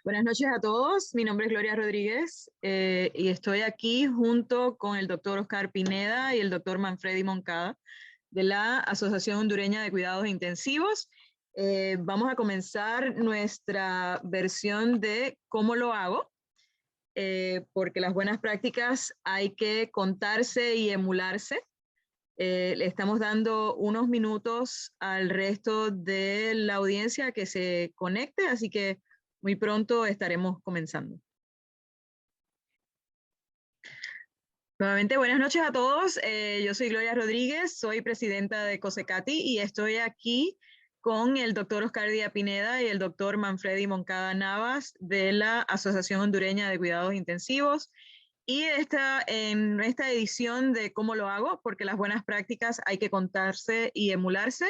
Buenas noches a todos, mi nombre es Gloria Rodríguez y estoy aquí junto con el doctor Oscar Pineda y el doctor Manfredi Moncada de la Asociación Hondureña de Cuidados Intensivos. Vamos a comenzar nuestra versión de cómo lo hago, porque las buenas prácticas hay que contarse y emularse. Le estamos dando unos minutos al resto de la audiencia que se conecte, así que muy pronto estaremos comenzando. Nuevamente, buenas noches a todos. Yo soy Gloria Rodríguez, soy presidenta de COSECATI y estoy aquí con el doctor Oscar Díaz Pineda y el doctor Manfredi Moncada Navas de la Asociación Hondureña de Cuidados Intensivos. Y en esta edición de ¿Cómo lo hago? Porque las buenas prácticas hay que contarse y emularse.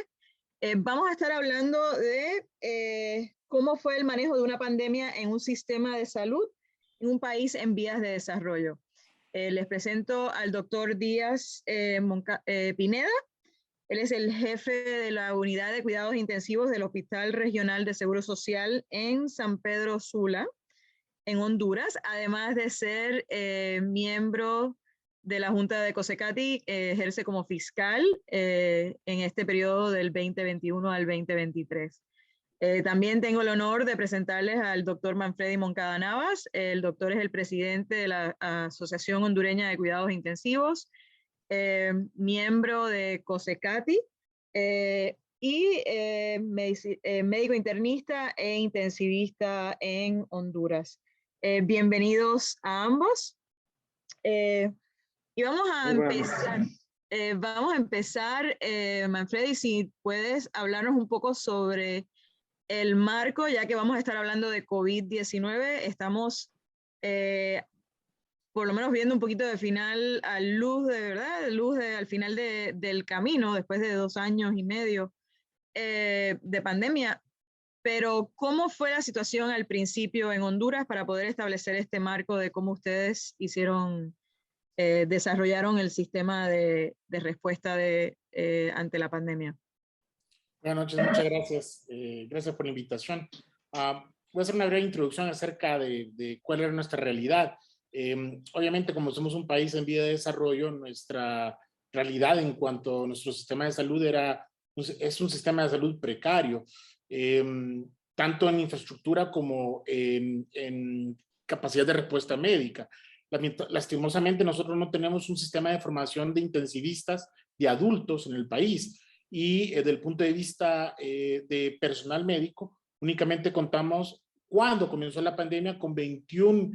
Vamos a estar hablando de cómo fue el manejo de una pandemia en un sistema de salud en un país en vías de desarrollo. Les presento al doctor Díaz Pineda. Él es el jefe de la Unidad de Cuidados Intensivos del Hospital Regional de Seguro Social en San Pedro Sula, en Honduras, además de ser miembro de la Junta de COSECATI, ejerce como fiscal en este periodo del 2021 al 2023. También tengo el honor de presentarles al doctor Manfredi Moncada Navas. El doctor es el presidente de la Asociación Hondureña de Cuidados Intensivos, miembro de COSECATI médico internista e intensivista en Honduras. Bienvenidos a ambos. Y vamos a empezar. Manfredi, si puedes hablarnos un poco sobre el marco, ya que vamos a estar hablando de COVID-19. Estamos por lo menos viendo un poquito de final a luz de verdad, al final del camino, después de 2 años y medio de pandemia. Pero ¿cómo fue la situación al principio en Honduras para poder establecer este marco de cómo ustedes desarrollaron el sistema de respuesta ante la pandemia? Buenas noches, muchas gracias. Gracias por la invitación. Voy a hacer una breve introducción acerca de cuál era nuestra realidad. Obviamente, como somos un país en vía de desarrollo, nuestra realidad en cuanto a nuestro sistema de salud es un sistema de salud precario, tanto en infraestructura como en capacidad de respuesta médica. Lastimosamente, nosotros no tenemos un sistema de formación de intensivistas de adultos en el país. Y desde el punto de vista de personal médico, únicamente contamos, cuando comenzó la pandemia, con 21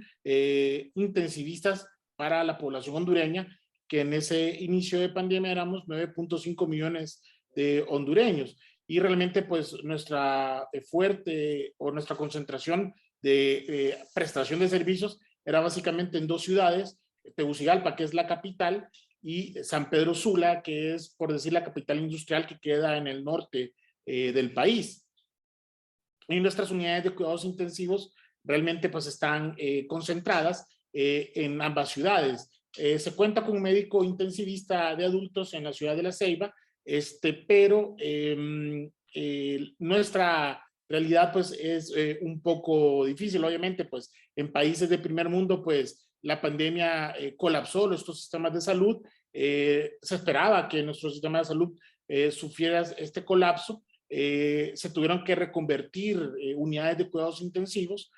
intensivistas para la población hondureña, que en ese inicio de pandemia éramos 9.5 millones de hondureños. Y realmente, pues, nuestra nuestra concentración de prestación de servicios era básicamente en 2 ciudades, Tegucigalpa, que es la capital, y San Pedro Sula, que es, por decir, la capital industrial que queda en el norte del país. Y nuestras unidades de cuidados intensivos realmente pues están concentradas en ambas ciudades. Se cuenta con un médico intensivista de adultos en la ciudad de La Ceiba, pero nuestra realidad pues es un poco difícil. Obviamente, pues en países de primer mundo, pues la pandemia colapsó nuestros sistemas de salud. Se esperaba que nuestro sistema de salud sufriera este colapso. Se tuvieron que reconvertir unidades de cuidados intensivos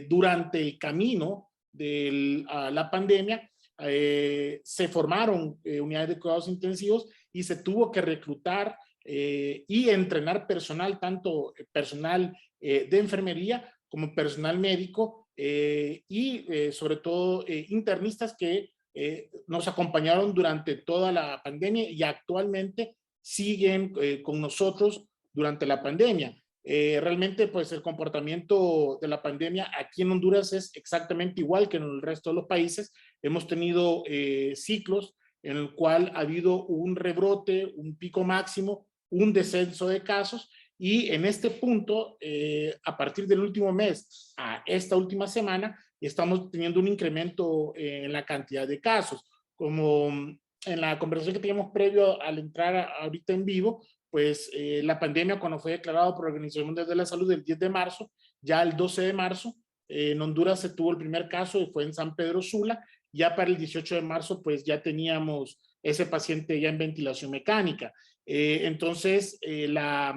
durante el camino de la pandemia. Se formaron unidades de cuidados intensivos y se tuvo que reclutar y entrenar personal, tanto personal de enfermería como personal médico y sobre todo internistas que nos acompañaron durante toda la pandemia y actualmente siguen con nosotros durante la pandemia. Realmente, pues el comportamiento de la pandemia aquí en Honduras es exactamente igual que en el resto de los países. Hemos tenido ciclos en el cual ha habido un rebrote, un pico máximo, un descenso de casos, y en este punto, a partir del último mes a esta última semana, estamos teniendo un incremento en la cantidad de casos. Como en la conversación que teníamos previo al entrar ahorita en vivo, pues la pandemia, cuando fue declarado por la Organización Mundial de la Salud el 10 de marzo, ya el 12 de marzo. En Honduras se tuvo el primer caso y fue en San Pedro Sula. Ya para el 18 de marzo, pues ya teníamos ese paciente ya en ventilación mecánica. Entonces, la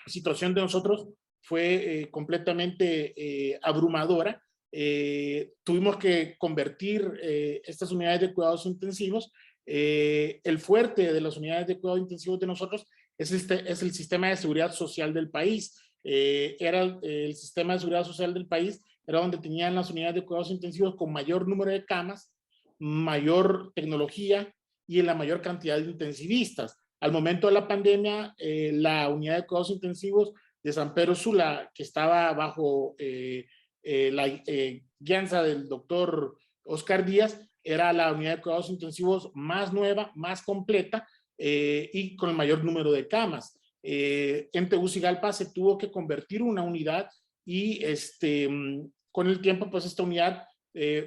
situación de nosotros fue completamente abrumadora. Tuvimos que convertir estas unidades de cuidados intensivos. El fuerte de las unidades de cuidados intensivos de nosotros es el sistema de seguridad social del país. Era el sistema de seguridad social del país, era donde tenían las unidades de cuidados intensivos con mayor número de camas, mayor tecnología y en la mayor cantidad de intensivistas. Al momento de la pandemia, la unidad de cuidados intensivos de San Pedro Sula, que estaba bajo la guianza del doctor Oscar Díaz, era la unidad de cuidados intensivos más nueva, más completa y con el mayor número de camas. En Tegucigalpa se tuvo que convertir una unidad y con el tiempo, pues esta unidad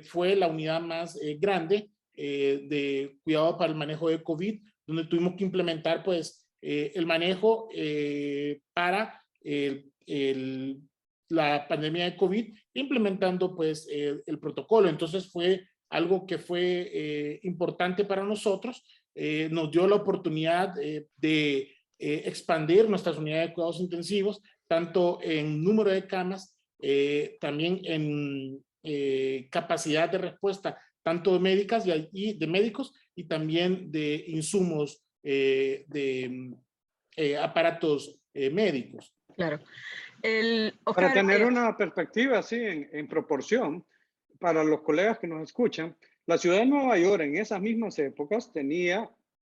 fue la unidad más grande de cuidado para el manejo de COVID, donde tuvimos que implementar pues el manejo para la pandemia de COVID, implementando pues el protocolo. Entonces fue algo que fue importante para nosotros, nos dio la oportunidad de expandir nuestras unidades de cuidados intensivos, tanto en número de camas, también en capacidad de respuesta, tanto de médicas y de médicos y también de insumos de aparatos médicos. Claro. Para Oscar, tener una perspectiva así en proporción, para los colegas que nos escuchan, la ciudad de Nueva York en esas mismas épocas tenía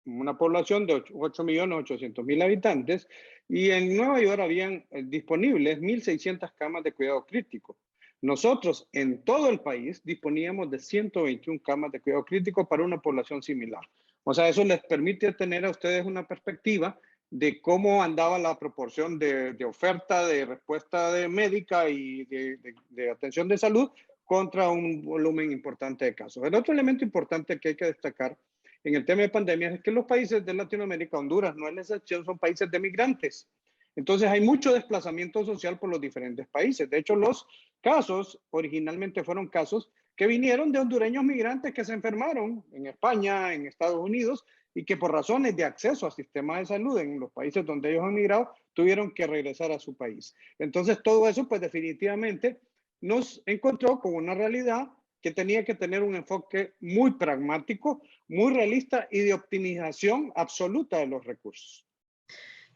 una población de 8.800.000 habitantes y en Nueva York habían disponibles 1.600 camas de cuidado crítico. Nosotros en todo el país disponíamos de 121 camas de cuidado crítico para una población similar. O sea, eso les permite tener a ustedes una perspectiva de cómo andaba la proporción de oferta, de respuesta de médica y de atención de salud contra un volumen importante de casos. El otro elemento importante que hay que destacar en el tema de pandemias es que los países de Latinoamérica, Honduras no es la excepción, son países de migrantes. Entonces hay mucho desplazamiento social por los diferentes países. De hecho, los casos originalmente fueron casos que vinieron de hondureños migrantes que se enfermaron en España, en Estados Unidos, y que por razones de acceso al sistema de salud en los países donde ellos han migrado, tuvieron que regresar a su país. Entonces todo eso, pues definitivamente nos encontró con una realidad que tenía que tener un enfoque muy pragmático, muy realista y de optimización absoluta de los recursos.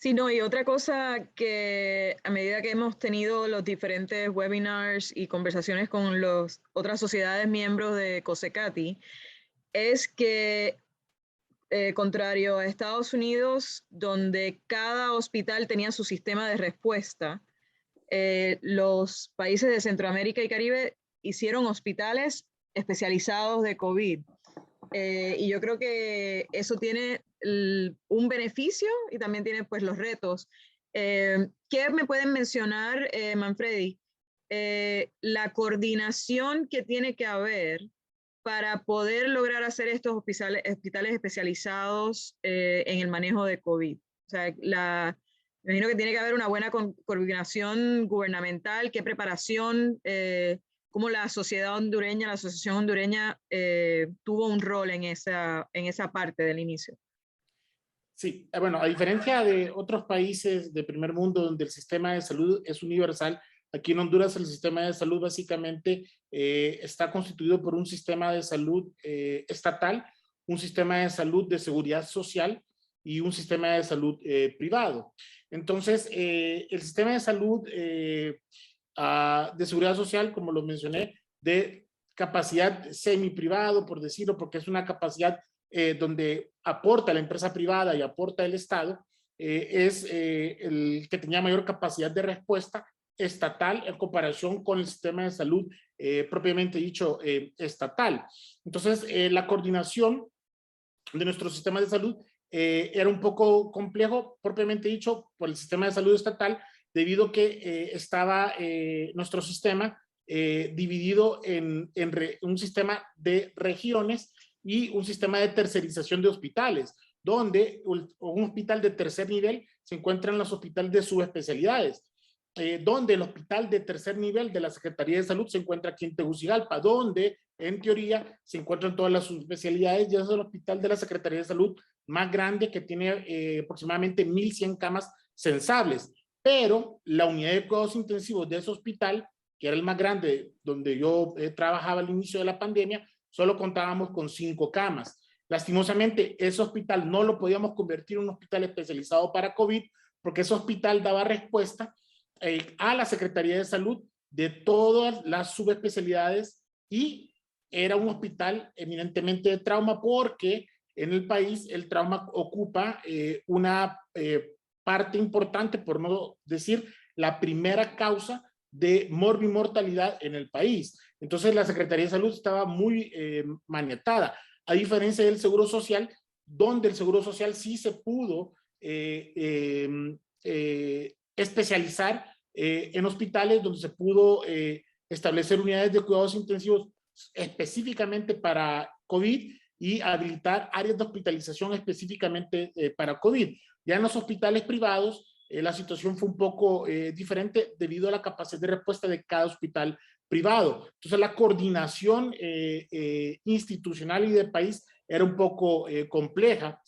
sí, no, y otra cosa que a medida que hemos tenido los diferentes webinars y conversaciones con las otras sociedades miembros de COSECATI, es que contrario a Estados Unidos, donde cada hospital tenía su sistema de respuesta, los países de Centroamérica y Caribe hicieron hospitales especializados de COVID. Y yo creo que eso tiene un beneficio y también tiene pues los retos. ¿Qué me pueden mencionar, Manfredi? La coordinación que tiene que haber para poder lograr hacer estos hospitales especializados en el manejo de COVID. O sea, me imagino que tiene que haber una buena coordinación gubernamental, qué preparación, cómo la sociedad hondureña, la asociación hondureña tuvo un rol en esa parte del inicio. Sí, bueno, a diferencia de otros países de primer mundo donde el sistema de salud es universal, aquí en Honduras el sistema de salud básicamente está constituido por un sistema de salud estatal, un sistema de salud de seguridad social y un sistema de salud privado. Entonces, el sistema de salud de seguridad social, como lo mencioné, de capacidad semi-privado, por decirlo, porque es una capacidad donde aporta la empresa privada y aporta el Estado, es el que tenía mayor capacidad de respuesta estatal en comparación con el sistema de salud propiamente dicho estatal. Entonces, la coordinación de nuestro sistema de salud era un poco complejo, propiamente dicho, por el sistema de salud estatal, debido a que estaba nuestro sistema dividido en un sistema de regiones y un sistema de tercerización de hospitales, donde un hospital de tercer nivel se encuentran los hospitales de subespecialidades. donde el hospital de tercer nivel de la Secretaría de Salud se encuentra aquí en Tegucigalpa, donde en teoría se encuentran todas las subespecialidades, y es el hospital de la Secretaría de Salud más grande, que tiene aproximadamente 1,100 camas censables. Pero la unidad de cuidados intensivos de ese hospital, que era el más grande donde yo trabajaba al inicio de la pandemia, solo contábamos con 5 camas. Lastimosamente, ese hospital no lo podíamos convertir en un hospital especializado para COVID, porque ese hospital daba respuesta a la Secretaría de Salud de todas las subespecialidades, y era un hospital eminentemente de trauma, porque en el país el trauma ocupa una parte importante, por no decir la primera causa de morbimortalidad en el país. Entonces la Secretaría de Salud estaba muy maniatada, a diferencia del Seguro Social, donde el Seguro Social sí se pudo especializar en hospitales, donde se pudo establecer unidades de cuidados intensivos específicamente para COVID y habilitar áreas de hospitalización específicamente para COVID. Ya en los hospitales privados la situación fue un poco diferente debido a la capacidad de respuesta de cada hospital privado. Entonces la coordinación institucional y de país era un poco compleja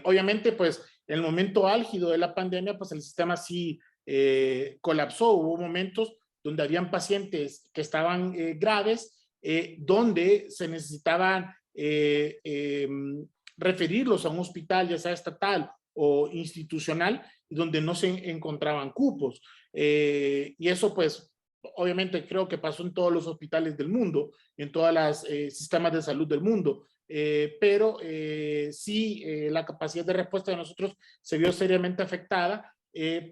obviamente pues en el momento álgido de la pandemia pues el sistema sí colapsó. Hubo momentos donde habían pacientes que estaban graves, donde se necesitaban referirlos a un hospital, ya sea estatal o institucional, donde no se encontraban cupos. Y eso pues obviamente creo que pasó en todos los hospitales del mundo, en todos los sistemas de salud del mundo. Pero sí, la capacidad de respuesta de nosotros se vio seriamente afectada,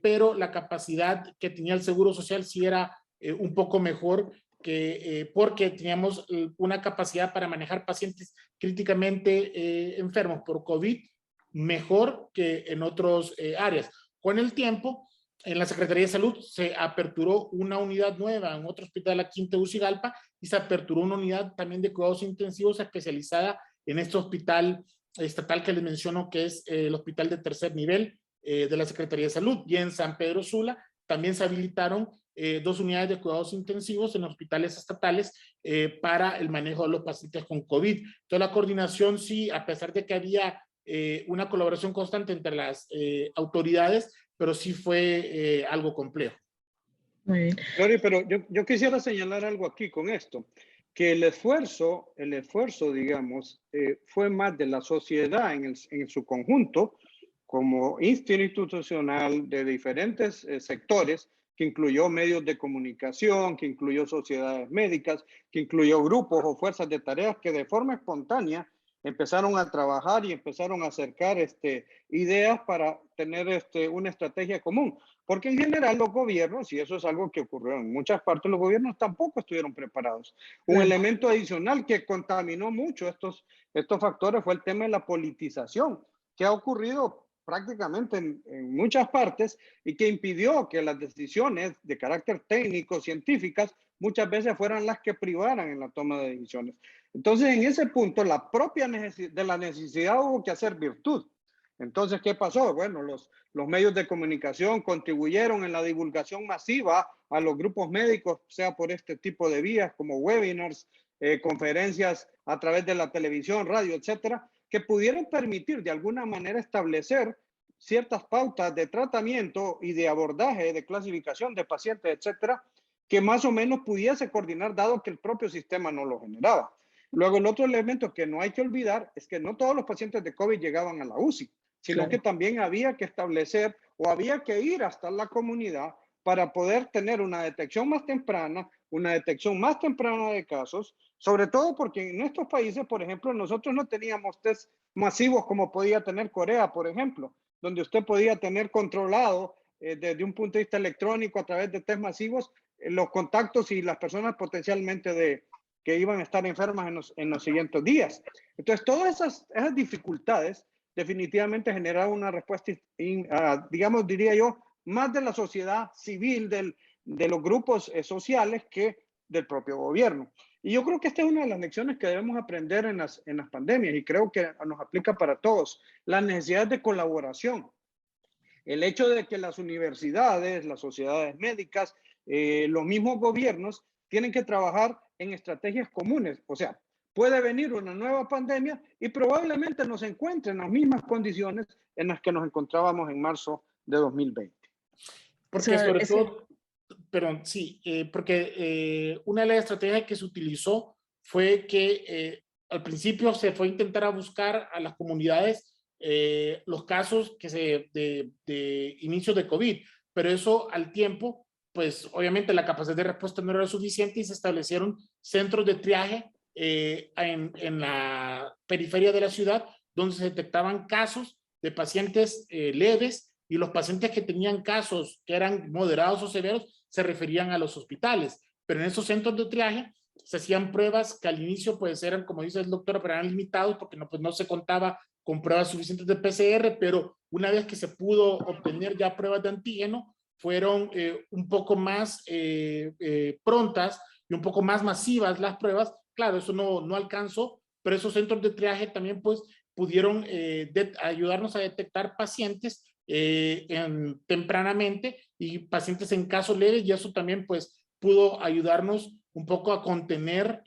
pero la capacidad que tenía el Seguro Social sí era un poco mejor, porque teníamos una capacidad para manejar pacientes críticamente enfermos por COVID mejor que en otras áreas. Con el tiempo, en la Secretaría de Salud se aperturó una unidad nueva en otro hospital aquí en Tegucigalpa, y se aperturó una unidad también de cuidados intensivos especializada en este hospital estatal que les menciono, que es el hospital de tercer nivel de la Secretaría de Salud. Y en San Pedro Sula también se habilitaron 2 unidades de cuidados intensivos en hospitales estatales para el manejo de los pacientes con COVID. Entonces la coordinación sí, a pesar de que había una colaboración constante entre las autoridades, pero sí fue algo complejo. Muy bien. Gloria, pero yo quisiera señalar algo aquí con esto, que el esfuerzo, digamos, fue más de la sociedad en su conjunto, como institucional de diferentes sectores, que incluyó medios de comunicación, que incluyó sociedades médicas, que incluyó grupos o fuerzas de tareas que de forma espontánea empezaron a trabajar y empezaron a acercar ideas para tener una estrategia común. Porque en general los gobiernos, y eso es algo que ocurrió en muchas partes, los gobiernos tampoco estuvieron preparados. Un elemento adicional que contaminó mucho estos factores fue el tema de la politización, que ha ocurrido prácticamente en muchas partes y que impidió que las decisiones de carácter técnico, científicas, muchas veces fueran las que privaran en la toma de decisiones. Entonces, en ese punto, la propia de la necesidad hubo que hacer virtud. Entonces, ¿qué pasó? Bueno, los medios de comunicación contribuyeron en la divulgación masiva a los grupos médicos, sea por este tipo de vías como webinars, conferencias a través de la televisión, radio, etcétera, que pudieron permitir de alguna manera establecer ciertas pautas de tratamiento y de abordaje, de clasificación de pacientes, etcétera, que más o menos pudiese coordinar, dado que el propio sistema no lo generaba. Luego, el otro elemento que no hay que olvidar es que no todos los pacientes de COVID llegaban a la UCI, sino que también había que establecer o había que ir hasta la comunidad para poder tener una detección más temprana, de casos, sobre todo porque en nuestros países, por ejemplo, nosotros no teníamos test masivos como podía tener Corea, por ejemplo, donde usted podía tener controlado desde un punto de vista electrónico a través de test masivos los contactos y las personas potencialmente que iban a estar enfermas en los siguientes días. Entonces, todas esas dificultades definitivamente generaron una respuesta, digamos, diría yo, más de la sociedad civil, de los grupos sociales que del propio gobierno. Y yo creo que esta es una de las lecciones que debemos aprender en las pandemias, y creo que nos aplica para todos, la necesidad de colaboración. El hecho de que las universidades, las sociedades médicas, los mismos gobiernos tienen que trabajar en estrategias comunes. O sea, puede venir una nueva pandemia y probablemente nos encuentre en las mismas condiciones en las que nos encontrábamos en marzo de 2020. Porque sobre todo, perdón, sí, porque una de las estrategias que se utilizó fue que al principio se fue a intentar a buscar a las comunidades los casos de inicio de COVID, pero eso al tiempo, pues obviamente la capacidad de respuesta no era suficiente y se establecieron centros de triaje en la periferia de la ciudad donde se detectaban casos de pacientes leves y los pacientes que tenían casos que eran moderados o severos se referían a los hospitales. Pero en esos centros de triaje se hacían pruebas que al inicio pues eran, como dice el doctor, pero eran limitados porque no, pues, no se contaba con pruebas suficientes de PCR, pero una vez que se pudo obtener ya pruebas de antígeno, fueron un poco más prontas y un poco más masivas las pruebas. Claro, eso no alcanzó, pero esos centros de triaje también pues pudieron ayudarnos a detectar pacientes tempranamente y pacientes en casos leves, y eso también pues pudo ayudarnos un poco a contener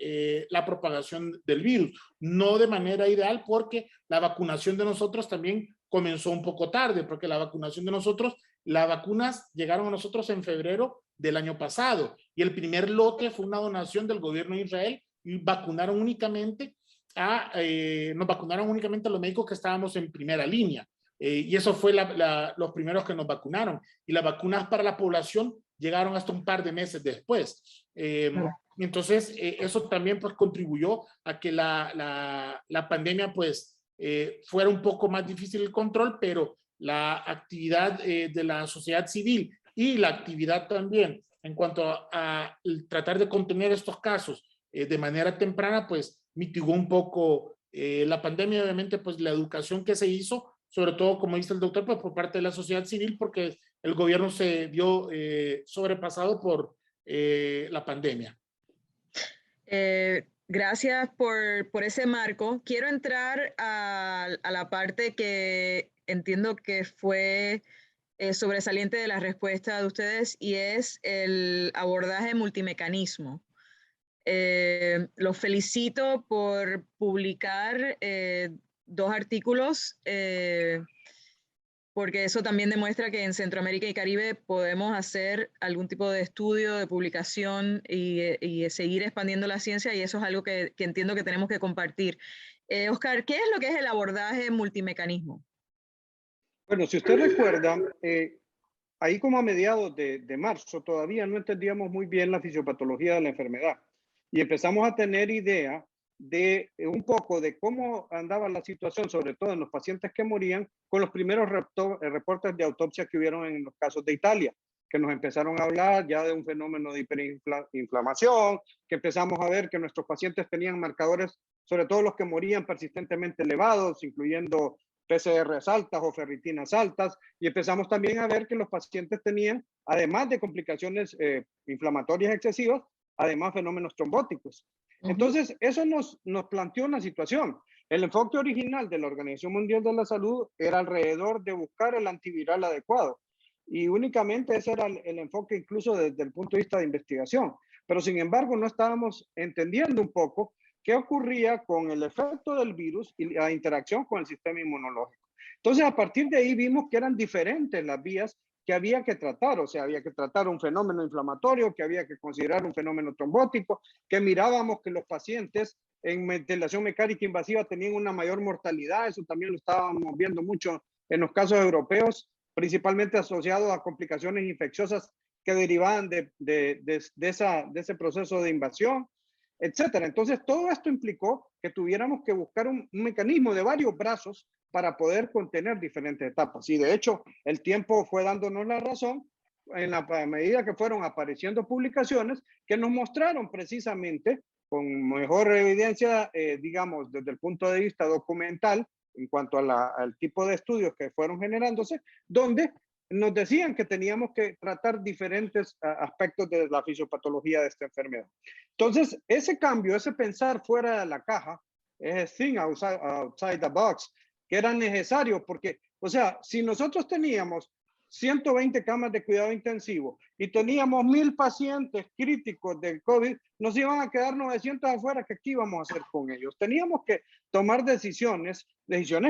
la propagación del virus. No de manera ideal porque la vacunación de nosotros también comenzó un poco tarde, porque la vacunación de nosotros, las vacunas llegaron a nosotros en febrero del año pasado y el primer lote fue una donación del gobierno de Israel y vacunaron únicamente nos vacunaron únicamente a los médicos que estábamos en primera línea. Y eso fue los primeros que nos vacunaron. Y las vacunas para la población llegaron hasta un par de meses después. Entonces, eso también pues contribuyó a que la pandemia pues fuera un poco más difícil el control, pero la actividad de la sociedad civil y la actividad también en cuanto a tratar de contener estos casos de manera temprana, pues mitigó un poco la pandemia. Obviamente, pues la educación que se hizo, sobre todo, como dice el doctor, pues por parte de la sociedad civil, porque el gobierno se vio sobrepasado por la pandemia. Gracias por ese marco. Quiero entrar a la parte que entiendo que fue sobresaliente de la respuesta de ustedes y es el abordaje multimecanismo. Los felicito por publicar 2 artículos, porque eso también demuestra que en Centroamérica y Caribe podemos hacer algún tipo de estudio, de publicación y seguir expandiendo la ciencia, y eso es algo que entiendo que tenemos que compartir. Oscar, ¿qué es lo que es el abordaje multimecanismo? Bueno, si usted recuerda, ahí como a mediados de marzo todavía no entendíamos muy bien la fisiopatología de la enfermedad y empezamos a tener idea de un poco de cómo andaba la situación, sobre todo en los pacientes que morían, con los primeros reportes de autopsia que hubieron en los casos de Italia, que nos empezaron a hablar ya de un fenómeno de hiperinflamación, que empezamos a ver que nuestros pacientes tenían marcadores, sobre todo los que morían persistentemente elevados, incluyendo PCRs altas o ferritinas altas, y empezamos también a ver que los pacientes tenían, además de complicaciones inflamatorias excesivas, además fenómenos trombóticos. Entonces, eso nos planteó una situación. El enfoque original de la Organización Mundial de la Salud era alrededor de buscar el antiviral adecuado, y únicamente ese era el enfoque incluso desde el punto de vista de investigación. Pero sin embargo, no estábamos entendiendo un poco qué ocurría con el efecto del virus y la interacción con el sistema inmunológico. Entonces, a partir de ahí vimos que eran diferentes las vías que había que tratar. O sea, había que tratar un fenómeno inflamatorio, que había que considerar un fenómeno trombótico, que mirábamos que los pacientes en ventilación mecánica invasiva tenían una mayor mortalidad. Eso también lo estábamos viendo mucho en los casos europeos, principalmente asociados a complicaciones infecciosas que derivaban de ese proceso de invasión, etcétera. Entonces, todo esto implicó que tuviéramos que buscar un mecanismo de varios brazos para poder contener diferentes etapas. Y de hecho, el tiempo fue dándonos la razón en la medida que fueron apareciendo publicaciones que nos mostraron precisamente con mejor evidencia, digamos, desde el punto de vista documental, en cuanto a al tipo de estudios que fueron generándose, donde nos decían que teníamos que tratar diferentes aspectos de la fisiopatología de esta enfermedad. Entonces, ese cambio, ese pensar fuera de la caja, ese think outside the box, que era necesario porque, o sea, si nosotros teníamos 120 camas de cuidado intensivo y teníamos 1000 pacientes críticos del COVID, nos iban a quedar 900 afuera, ¿qué íbamos a hacer con ellos? Teníamos que tomar decisiones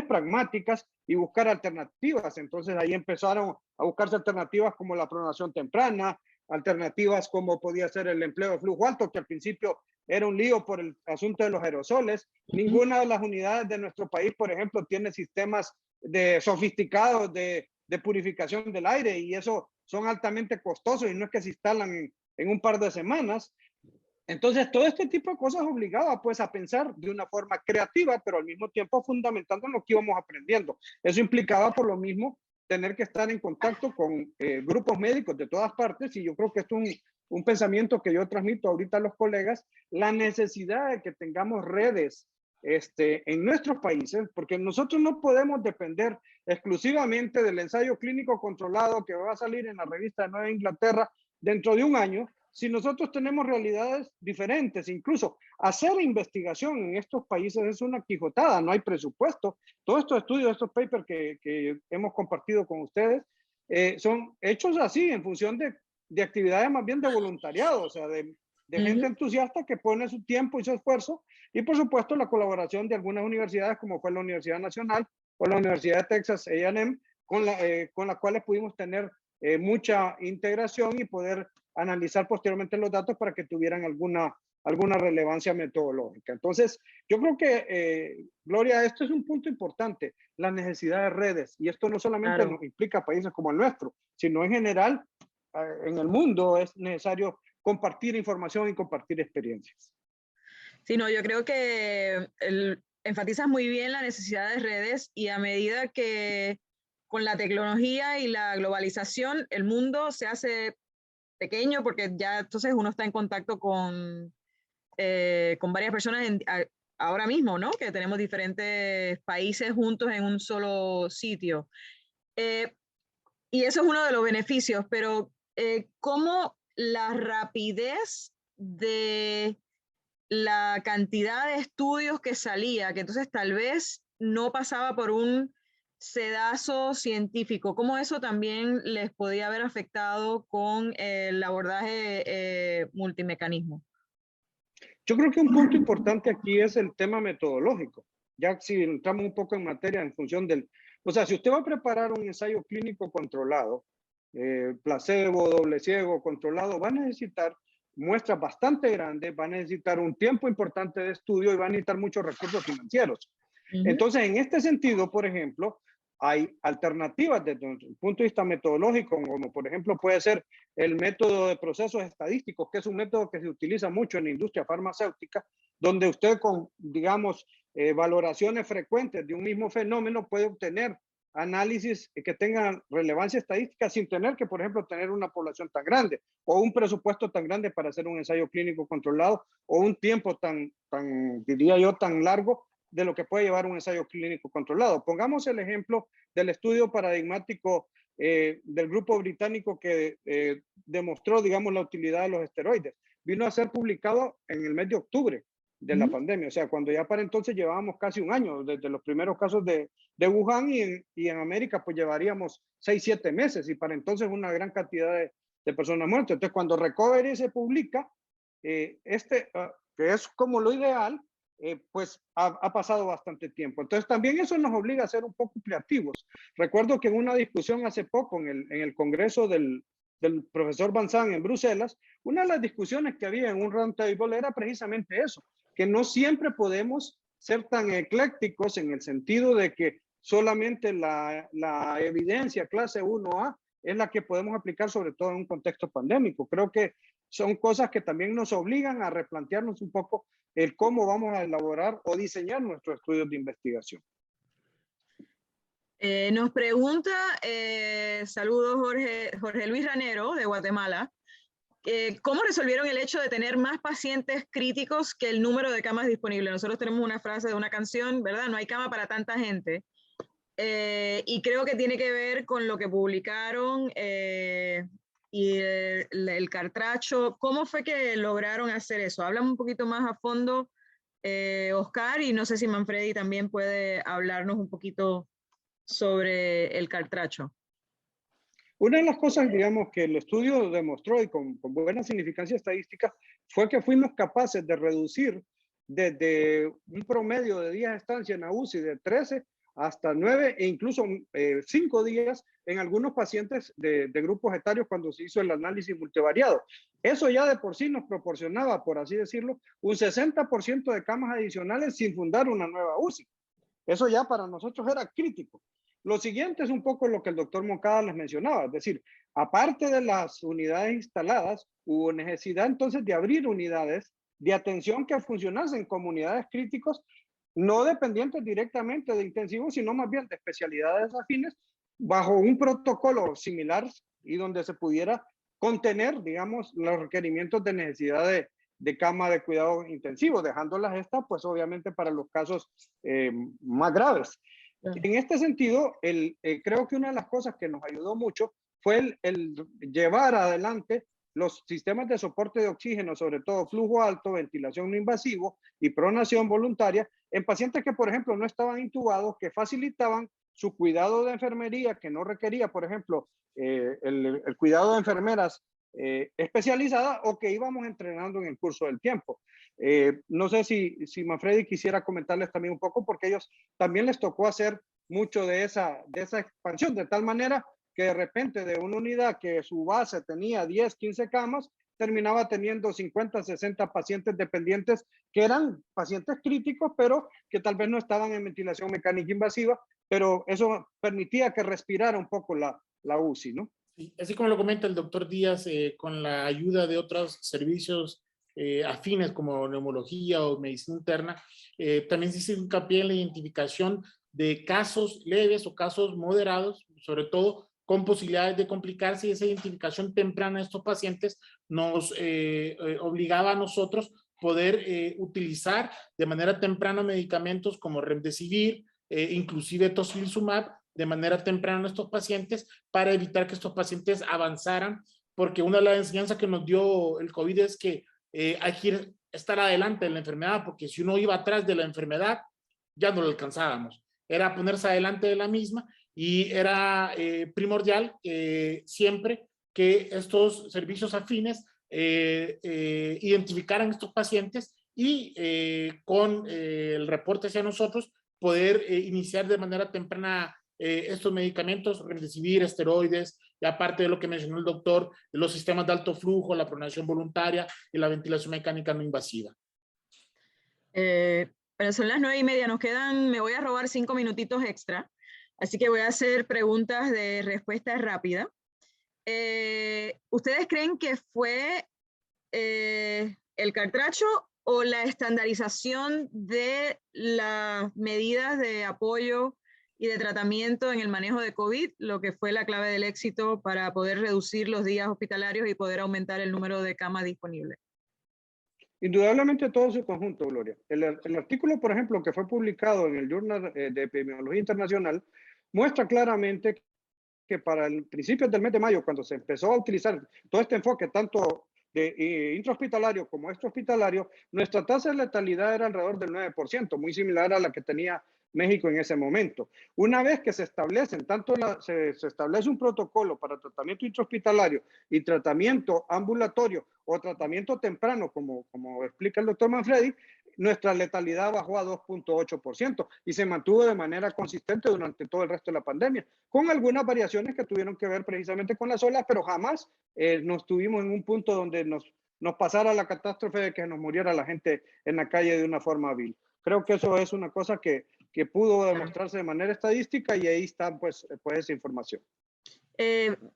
pragmáticas y buscar alternativas. Entonces ahí empezaron a buscarse alternativas como la pronación temprana, alternativas como podía ser el empleo de flujo alto, que al principio era un lío por el asunto de los aerosoles. Ninguna de las unidades de nuestro país, por ejemplo, tiene sistemas sofisticados de purificación del aire, y eso son altamente costosos y no es que se instalan en un par de semanas. Entonces, todo este tipo de cosas obligaba pues a pensar de una forma creativa, pero al mismo tiempo fundamentando en lo que íbamos aprendiendo. Eso implicaba por lo mismo tener que estar en contacto con grupos médicos de todas partes, y yo creo que esto es un pensamiento que yo transmito ahorita a los colegas, la necesidad de que tengamos redes en nuestros países, porque nosotros no podemos depender exclusivamente del ensayo clínico controlado que va a salir en la revista de Nueva Inglaterra dentro de un año, si nosotros tenemos realidades diferentes. Incluso hacer investigación en estos países es una quijotada, no hay presupuesto. Todos estos estudios, estos papers que hemos compartido con ustedes, son hechos así, en función de actividades más bien de voluntariado, o sea, de gente entusiasta que pone su tiempo y su esfuerzo, y por supuesto la colaboración de algunas universidades, como fue la Universidad Nacional o la Universidad de Texas A&M, con las cuales pudimos tener mucha integración y poder analizar posteriormente los datos para que tuvieran alguna relevancia metodológica. Entonces, yo creo que, Gloria, esto es un punto importante, la necesidad de redes, y esto no solamente nos implica países como el nuestro, sino en general, en el mundo es necesario compartir información y compartir experiencias. Sí, no, yo creo que enfatizas muy bien la necesidad de redes, y a medida que con la tecnología y la globalización el mundo se hace pequeño, porque ya entonces uno está en contacto con varias personas ahora mismo, ¿no? Que tenemos diferentes países juntos en un solo sitio. Y eso es uno de los beneficios, pero ¿cómo la rapidez de la cantidad de estudios que salía, que entonces tal vez no pasaba por un sedazo científico, cómo eso también les podía haber afectado con el abordaje multimecanismo? Yo creo que un punto importante aquí es el tema metodológico. Ya si entramos un poco en materia en función o sea, si usted va a preparar un ensayo clínico controlado, placebo, doble ciego, controlado, va a necesitar muestras bastante grandes, va a necesitar un tiempo importante de estudio y va a necesitar muchos recursos financieros. Entonces, en este sentido, por ejemplo, hay alternativas desde el punto de vista metodológico, como por ejemplo puede ser el método de procesos estadísticos, que es un método que se utiliza mucho en la industria farmacéutica, donde usted con, digamos, valoraciones frecuentes de un mismo fenómeno puede obtener análisis que tengan relevancia estadística sin tener que, por ejemplo, tener una población tan grande o un presupuesto tan grande para hacer un ensayo clínico controlado o un tiempo diría yo, tan largo de lo que puede llevar un ensayo clínico controlado. Pongamos el ejemplo del estudio paradigmático del grupo británico que demostró, digamos, la utilidad de los esteroides. Vino a ser publicado en el mes de octubre de la pandemia, o sea, cuando ya para entonces llevábamos casi un año, desde los primeros casos de Wuhan, y en América pues llevaríamos 6-7 meses, y para entonces una gran cantidad de personas muertas. Entonces, cuando Recovery se publica, que es como lo ideal, pues ha pasado bastante tiempo. Entonces también eso nos obliga a ser un poco creativos. Recuerdo que en una discusión hace poco en el congreso del profesor Banzán en Bruselas, una de las discusiones que había en un roundtable era precisamente eso, que no siempre podemos ser tan eclécticos en el sentido de que solamente la evidencia clase 1A es la que podemos aplicar, sobre todo en un contexto pandémico. Creo que son cosas que también nos obligan a replantearnos un poco el cómo vamos a elaborar o diseñar nuestros estudios de investigación. Nos pregunta, saludos Jorge Luis Ranero de Guatemala, ¿cómo resolvieron el hecho de tener más pacientes críticos que el número de camas disponibles? Nosotros tenemos una frase de una canción, ¿verdad? No hay cama para tanta gente. Y creo que tiene que ver con lo que publicaron y el cartracho. ¿Cómo fue que lograron hacer eso? Háblame un poquito más a fondo, Oscar, y no sé si Manfredi también puede hablarnos un poquito sobre el cartracho. Una de las cosas, digamos, que el estudio demostró y con buena significancia estadística fue que fuimos capaces de reducir desde un promedio de días de estancia en la UCI de 13 hasta 9 e incluso 5 días en algunos pacientes de grupos etarios cuando se hizo el análisis multivariado. Eso ya de por sí nos proporcionaba, por así decirlo, un 60% de camas adicionales sin fundar una nueva UCI. Eso ya para nosotros era crítico. Lo siguiente es un poco lo que el doctor Moncada les mencionaba, es decir, aparte de las unidades instaladas, hubo necesidad entonces de abrir unidades de atención que funcionasen como unidades críticos, no dependientes directamente de intensivos, sino más bien de especialidades afines, bajo un protocolo similar y donde se pudiera contener, digamos, los requerimientos de necesidad de cama de cuidado intensivo, dejándolas estas, pues obviamente para los casos más graves. En este sentido, creo que una de las cosas que nos ayudó mucho fue el llevar adelante los sistemas de soporte de oxígeno, sobre todo flujo alto, ventilación no invasivo y pronación voluntaria, en pacientes que, por ejemplo, no estaban intubados, que facilitaban su cuidado de enfermería, que no requería, por ejemplo, el cuidado de enfermeras especializadas o que íbamos entrenando en el curso del tiempo. No sé si Manfredi quisiera comentarles también un poco, porque ellos también les tocó hacer mucho de esa expansión, de tal manera que de repente de una unidad que su base tenía 10, 15 camas, terminaba teniendo 50, 60 pacientes dependientes que eran pacientes críticos, pero que tal vez no estaban en ventilación mecánica invasiva, pero eso permitía que respirara un poco la UCI, ¿no? Sí, así como lo comenta el doctor Díaz, con la ayuda de otros servicios afines como neumología o medicina interna, también se hizo hincapié en la identificación de casos leves o casos moderados, sobre todo con posibilidades de complicarse, y esa identificación temprana de estos pacientes nos obligaba a nosotros poder utilizar de manera temprana medicamentos como Remdesivir, inclusive Tocilizumab, de manera temprana a estos pacientes para evitar que estos pacientes avanzaran, porque una de las enseñanzas que nos dio el COVID es que hay que estar adelante de la enfermedad, porque si uno iba atrás de la enfermedad, ya no lo alcanzábamos. Era ponerse adelante de la misma, y era primordial siempre que estos servicios afines identificaran estos pacientes y con el reporte hacia nosotros poder iniciar de manera temprana estos medicamentos, Remdesivir, esteroides, y aparte de lo que mencionó el doctor, los sistemas de alto flujo, la pronación voluntaria y la ventilación mecánica no invasiva. Pero son las 9:30, nos quedan, me voy a robar 5 minutitos extra, así que voy a hacer preguntas de respuesta rápida. ¿Ustedes creen que fue el cartracho o la estandarización de las medidas de apoyo y de tratamiento en el manejo de COVID lo que fue la clave del éxito para poder reducir los días hospitalarios y poder aumentar el número de camas disponibles? Indudablemente todo su conjunto, Gloria. El artículo, por ejemplo, que fue publicado en el Journal de Epidemiología Internacional, muestra claramente que para el principio del mes de mayo, cuando se empezó a utilizar todo este enfoque, tanto de intrahospitalario como extrahospitalario, nuestra tasa de letalidad era alrededor del 9%, muy similar a la que tenía México en ese momento. Una vez que se establecen, se establece un protocolo para tratamiento intrahospitalario y tratamiento ambulatorio o tratamiento temprano, como explica el doctor Manfredi, nuestra letalidad bajó a 2.8% y se mantuvo de manera consistente durante todo el resto de la pandemia, con algunas variaciones que tuvieron que ver precisamente con las olas, pero jamás nos tuvimos en un punto donde nos pasara la catástrofe de que nos muriera la gente en la calle de una forma vil. Creo que eso es una cosa que pudo demostrarse de manera estadística, y ahí está pues esa información.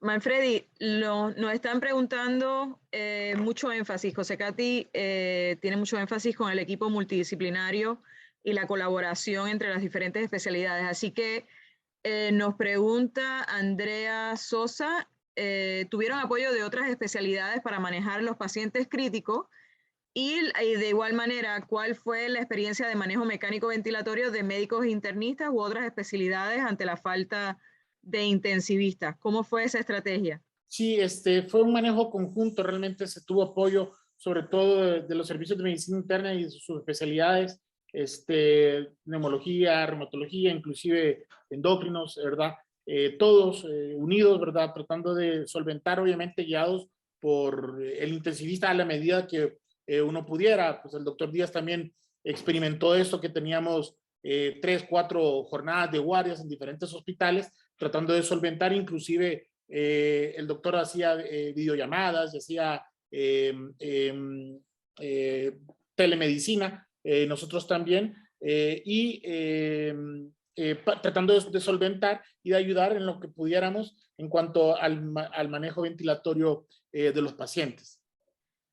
Manfredi, nos están preguntando mucho énfasis. Cosecati tiene mucho énfasis con el equipo multidisciplinario y la colaboración entre las diferentes especialidades. Así que nos pregunta Andrea Sosa, ¿tuvieron apoyo de otras especialidades para manejar los pacientes críticos? Y de igual manera, ¿cuál fue la experiencia de manejo mecánico ventilatorio de médicos internistas u otras especialidades ante la falta de intensivistas? ¿Cómo fue esa estrategia? Sí, fue un manejo conjunto, realmente se tuvo apoyo sobre todo de los servicios de medicina interna y de sus especialidades, neumología, reumatología, inclusive endocrinos, ¿verdad? todos unidos, ¿verdad? Tratando de solventar, obviamente guiados por el intensivista a la medida que uno pudiera. Pues el doctor Díaz también experimentó esto, que teníamos 3, 4 jornadas de guardias en diferentes hospitales, tratando de solventar. Inclusive el doctor hacía videollamadas, hacía telemedicina, nosotros también, tratando de solventar y de ayudar en lo que pudiéramos en cuanto al manejo ventilatorio de los pacientes.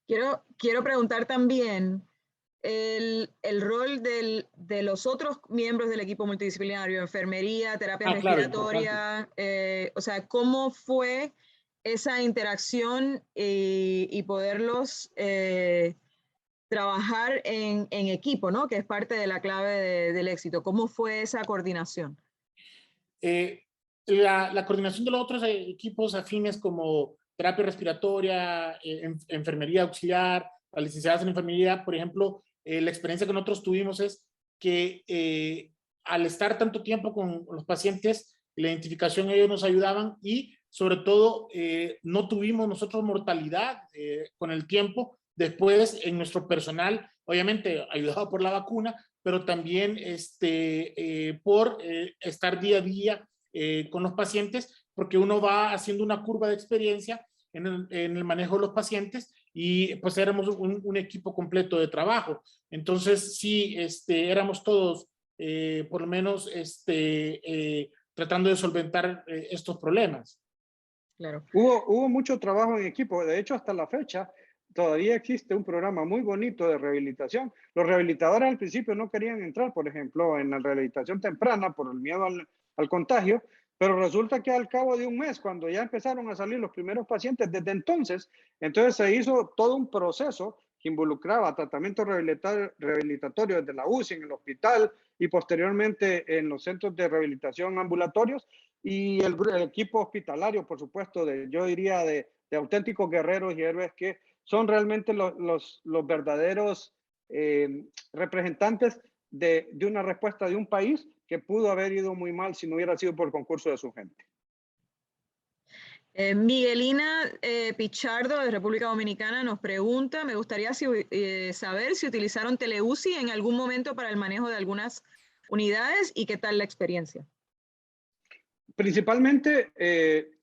Quiero preguntar también el rol de los otros miembros del equipo multidisciplinario, enfermería, terapia respiratoria, o sea, ¿cómo fue esa interacción y poderlos trabajar en equipo, ¿no? Que es parte de la clave del éxito? ¿Cómo fue esa coordinación? La coordinación de los otros equipos afines como terapia respiratoria, enfermería auxiliar, las licenciadas en enfermería, por ejemplo, la experiencia que nosotros tuvimos es que al estar tanto tiempo con los pacientes, la identificación ellos nos ayudaban y sobre todo no tuvimos nosotros mortalidad con el tiempo después en nuestro personal, obviamente ayudado por la vacuna, pero también por estar día a día con los pacientes, porque uno va haciendo una curva de experiencia en el manejo de los pacientes y pues éramos un equipo completo de trabajo. Entonces sí, éramos todos por lo menos tratando de solventar estos problemas. Claro. Hubo mucho trabajo en equipo. De hecho, hasta la fecha, todavía existe un programa muy bonito de rehabilitación. Los rehabilitadores al principio no querían entrar, por ejemplo, en la rehabilitación temprana por el miedo al contagio, pero resulta que al cabo de un mes, cuando ya empezaron a salir los primeros pacientes, desde entonces se hizo todo un proceso que involucraba tratamiento rehabilitatorio desde la UCI, en el hospital y posteriormente en los centros de rehabilitación ambulatorios, y el equipo hospitalario, por supuesto, yo diría de auténticos guerreros y héroes que son realmente los verdaderos representantes de una respuesta de un país que pudo haber ido muy mal si no hubiera sido por el concurso de su gente. Miguelina Pichardo de República Dominicana nos pregunta, me gustaría saber si utilizaron Teleuci en algún momento para el manejo de algunas unidades y qué tal la experiencia. Principalmente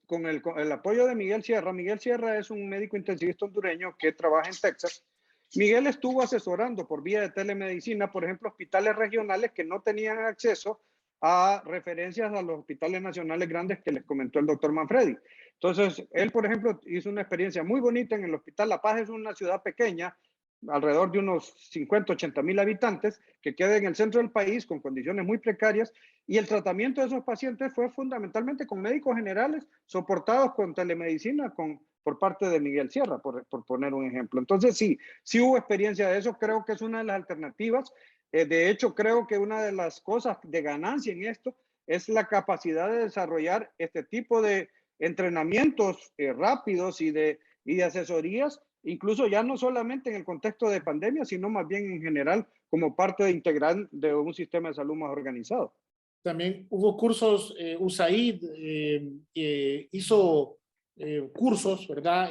con el apoyo de Miguel Sierra. Miguel Sierra es un médico intensivista hondureño que trabaja en Texas. Miguel estuvo asesorando por vía de telemedicina, por ejemplo, hospitales regionales que no tenían acceso a referencias a los hospitales nacionales grandes que les comentó el doctor Manfredi. Entonces, él, por ejemplo, hizo una experiencia muy bonita en el Hospital La Paz. Es una ciudad pequeña, alrededor de unos 50, 80 mil habitantes, que queda en el centro del país con condiciones muy precarias, y el tratamiento de esos pacientes fue fundamentalmente con médicos generales soportados con telemedicina por parte de Miguel Sierra, por poner un ejemplo. Entonces sí hubo experiencia de eso. Creo que es una de las alternativas. De hecho, creo que una de las cosas de ganancia en esto es la capacidad de desarrollar este tipo de entrenamientos rápidos y de asesorías, incluso ya no solamente en el contexto de pandemia, sino más bien en general como parte integral de un sistema de salud más organizado. También hubo cursos, USAID hizo cursos, ¿verdad?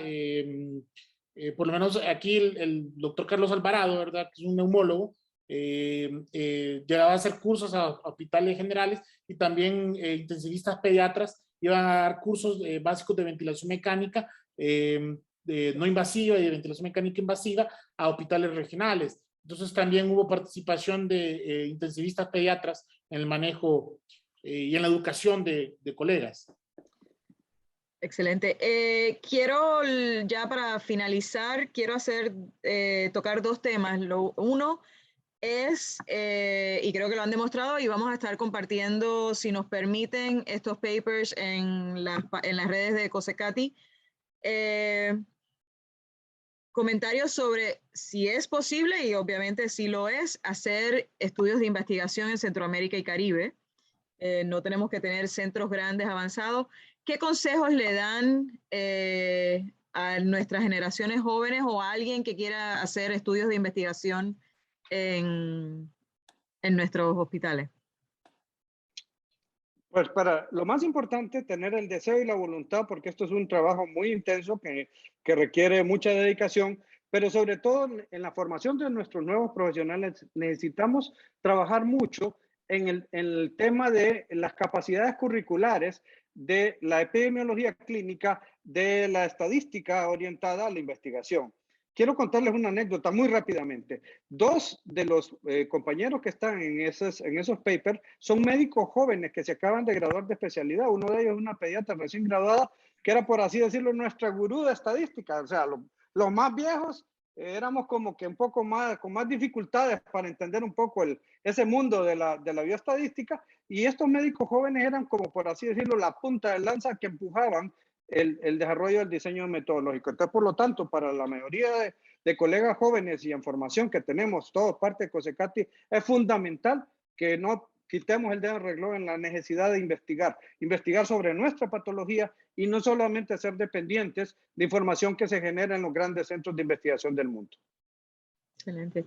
Por lo menos aquí el doctor Carlos Alvarado, ¿verdad? Que es un neumólogo, llegaba a hacer cursos a hospitales generales y también intensivistas pediatras iban a dar cursos básicos de ventilación mecánica no invasiva y de ventilación mecánica invasiva a hospitales regionales. Entonces también hubo participación de intensivistas pediatras en el manejo y en la educación de colegas. Excelente. Quiero, ya para finalizar, quiero tocar dos temas. Uno es, y creo que lo han demostrado, y vamos a estar compartiendo, si nos permiten, estos papers en las redes de COSECATI. Comentarios sobre si es posible, y obviamente sí lo es, hacer estudios de investigación en Centroamérica y Caribe. No tenemos que tener centros grandes avanzados. ¿Qué consejos le dan a nuestras generaciones jóvenes o a alguien que quiera hacer estudios de investigación en nuestros hospitales? Pues para lo más importante, tener el deseo y la voluntad, porque esto es un trabajo muy intenso que requiere mucha dedicación, pero sobre todo en la formación de nuestros nuevos profesionales necesitamos trabajar mucho en el tema de las capacidades curriculares, de la epidemiología clínica, de la estadística orientada a la investigación. Quiero contarles una anécdota muy rápidamente. Dos de los compañeros que están en esos papers son médicos jóvenes que se acaban de graduar de especialidad. Uno de ellos es una pediatra recién graduada, que era, por así decirlo, nuestra gurú de estadística. O sea, los más viejos éramos como que un poco más, con más dificultades para entender un poco ese mundo de la bioestadística. Y estos médicos jóvenes eran como, por así decirlo, la punta de lanza que empujaban el desarrollo del diseño metodológico. Entonces, por lo tanto, para la mayoría de colegas jóvenes y en formación que tenemos, todos parte de COSECATI, es fundamental que no quitemos el dedo del renglón en la necesidad de investigar sobre nuestra patología y no solamente ser dependientes de información que se genera en los grandes centros de investigación del mundo. Excelente.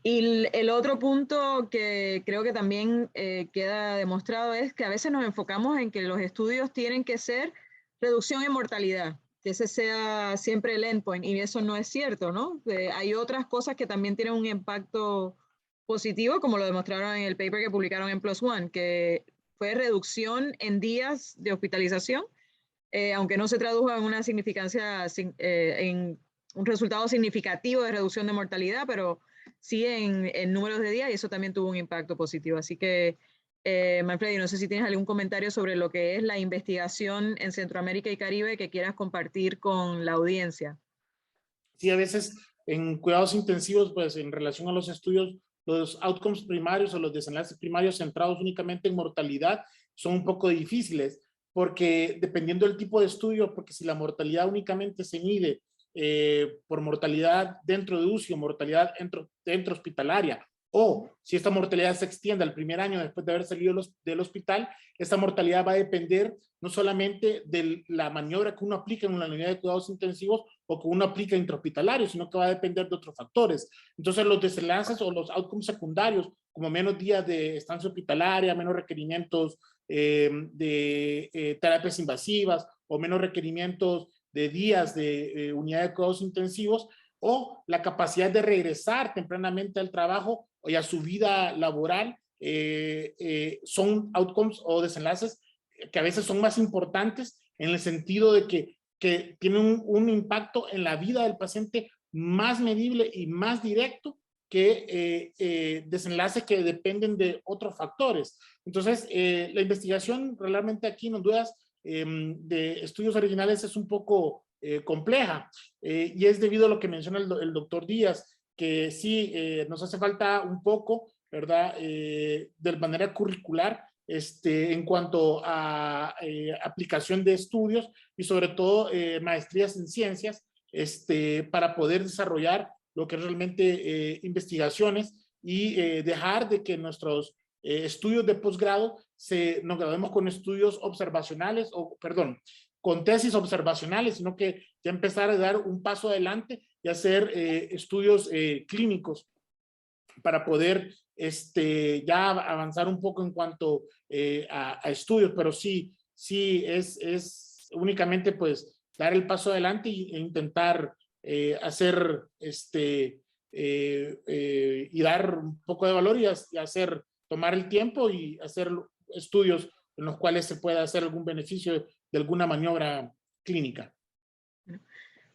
Y el otro punto que creo que también queda demostrado es que a veces nos enfocamos en que los estudios tienen que ser reducción en mortalidad, que ese sea siempre el endpoint, y eso no es cierto, ¿no? Hay otras cosas que también tienen un impacto positivo, como lo demostraron en el paper que publicaron en PLOS ONE, que fue reducción en días de hospitalización, aunque no se tradujo en una significancia, en un resultado significativo de reducción de mortalidad, pero sí en números de días, y eso también tuvo un impacto positivo. Así que, Manfredi, no sé si tienes algún comentario sobre lo que es la investigación en Centroamérica y Caribe que quieras compartir con la audiencia. Sí, a veces en cuidados intensivos, pues en relación a los estudios, los outcomes primarios o los desenlaces primarios centrados únicamente en mortalidad son un poco difíciles, porque dependiendo del tipo de estudio, porque si la mortalidad únicamente se mide por mortalidad dentro de UCI o mortalidad dentro hospitalaria, o si esta mortalidad se extiende al primer año después de haber salido del hospital, esta mortalidad va a depender no solamente de la maniobra que uno aplica en una unidad de cuidados intensivos o que uno aplica intrahospitalario, sino que va a depender de otros factores. Entonces, los desenlaces o los outcomes secundarios, como menos días de estancia hospitalaria, menos requerimientos de terapias invasivas o menos requerimientos de días de unidad de cuidados intensivos, o la capacidad de regresar tempranamente al trabajo o a su vida laboral, son outcomes o desenlaces que a veces son más importantes en el sentido de que tienen un impacto en la vida del paciente más medible y más directo que desenlaces que dependen de otros factores. Entonces, la investigación realmente aquí en Honduras de estudios originales es un poco compleja, y es debido a lo que menciona el doctor Díaz, que sí nos hace falta un poco, ¿verdad? De manera curricular, en cuanto a aplicación de estudios y sobre todo maestrías en ciencias, para poder desarrollar lo que es realmente investigaciones y dejar de que nuestros estudios de posgrado nos graduemos con estudios observacionales, o perdón, con tesis observacionales, sino que ya empezar a dar un paso adelante y hacer estudios clínicos para poder ya avanzar un poco en cuanto a estudios, pero sí es únicamente pues dar el paso adelante e intentar hacer y dar un poco de valor y hacer, tomar el tiempo y hacer estudios en los cuales se pueda hacer algún beneficio de alguna maniobra clínica.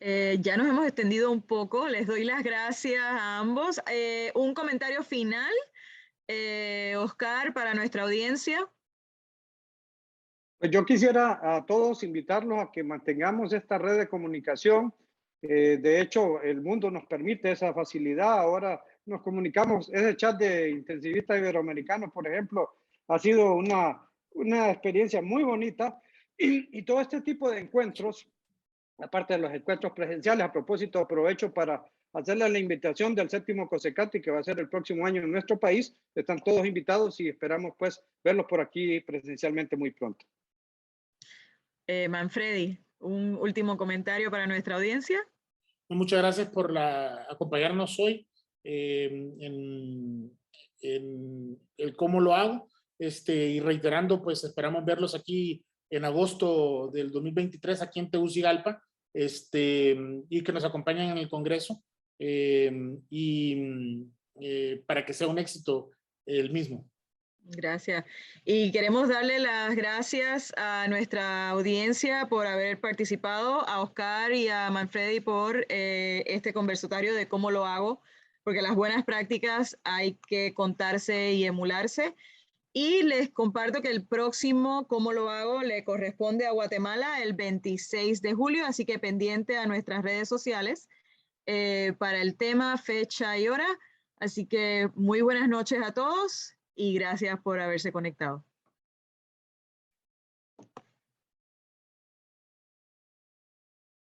Ya nos hemos extendido un poco, les doy las gracias a ambos. Un comentario final, Oscar, para nuestra audiencia. Pues yo quisiera a todos invitarlos a que mantengamos esta red de comunicación. De hecho, el mundo nos permite esa facilidad. Ahora nos comunicamos. Ese chat de intensivistas iberoamericanos, por ejemplo, ha sido una experiencia muy bonita. Y todo este tipo de encuentros, aparte de los encuentros presenciales, a propósito, aprovecho para hacerles la invitación del 7º COSECATI, que va a ser el próximo año en nuestro país. Están todos invitados y esperamos pues verlos por aquí presencialmente muy pronto. Manfredi, un último comentario para nuestra audiencia. Muchas gracias por acompañarnos hoy en el cómo lo hago. y reiterando, pues esperamos verlos aquí en agosto del 2023 aquí en Tegucigalpa, y que nos acompañen en el Congreso, para que sea un éxito el mismo. Gracias. Y queremos darle las gracias a nuestra audiencia por haber participado, a Oscar y a Manfredi por este conversatorio de cómo lo hago, porque las buenas prácticas hay que contarse y emularse. Y les comparto que el próximo cómo lo hago le corresponde a Guatemala el 26 de julio, así que pendiente a nuestras redes sociales para el tema, fecha y hora. Así que muy buenas noches a todos y gracias por haberse conectado.